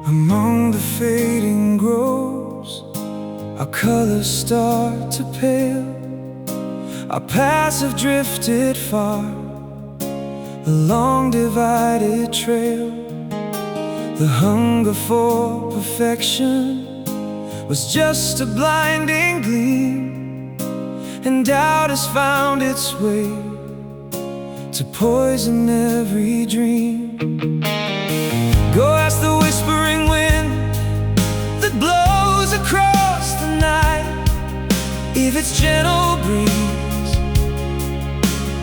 Among the fading groves, our colors start to pale. Our paths have drifted far, a long divided trail. The hunger for perfection was just a blinding gleam, and doubt has found its way to poison every dream. Go ask the whispering wind that blows across the night if its gentle breeze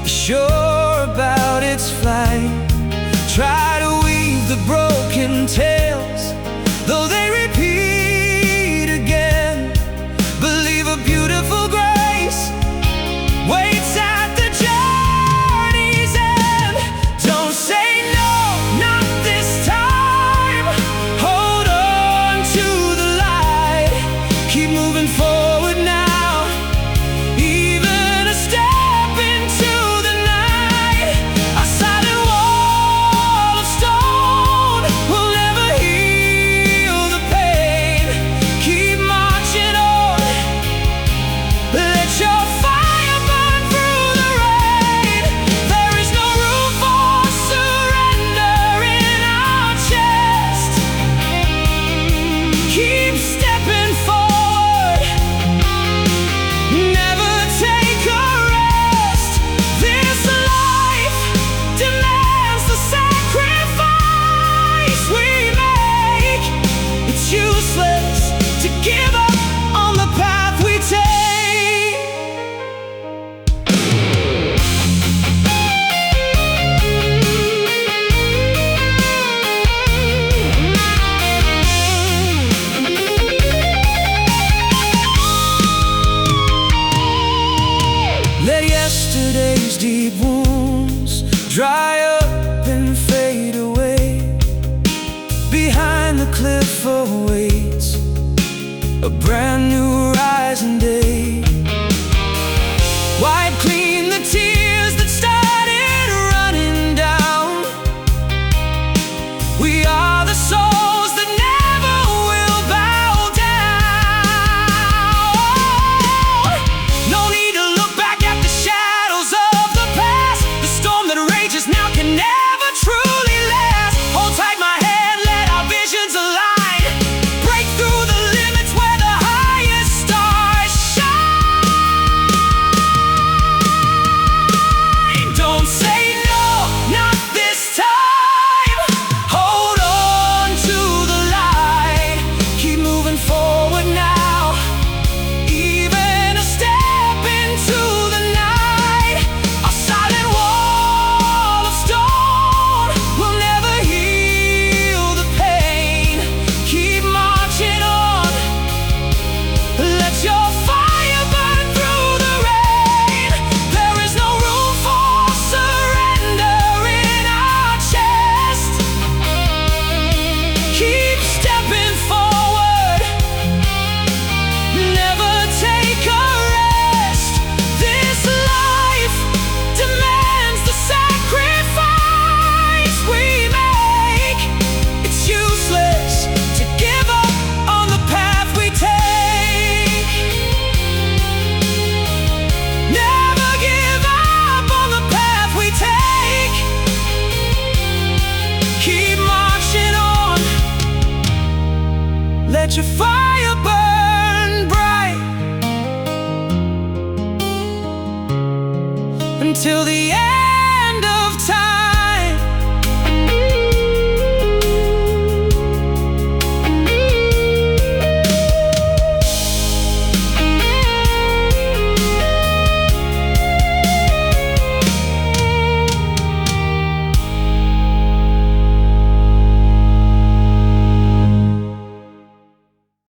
is sure about its flight. Try to weave the broken tales, though they repeat again. Believe a beautiful grace waits at the journey's end. Don't say no, not this time. Hold on to the light. Keep moving forward now, even a step into the night. A silent wall of stone will never heal the pain. Keep marching on. Let your fire burn through the rain. There is no room for surrender in our chest. Keep stepping forward, never take a rest. This life demands the sacrifice we make. It's useless to give up on the path we take. Let yesterday's deep wounds dry up and fade away. Behind the cliff awaits a brand new rising day. Wipe clean the tears that started running down. We are the souls that never will bow down. No need to look back at the shadows of the past. The storm that rages now can never truly last. Hold tight my hand, let our visions align. Break through the limits where the highest stars shine. Don't say no, not this time. Hold on to the light. Keep moving forward now, even a step into the night. A silent wall of stone will never heal the pain. Keep marching on. Let your fire burn through the rain. There is no room for surrender in our chest. Keep stepping forward, never take a rest. This life demands the sacrifice we make. It's useless to give up on the path we take. Never give up on the path we take. Keep marching on. Let your fire burn bright until the end.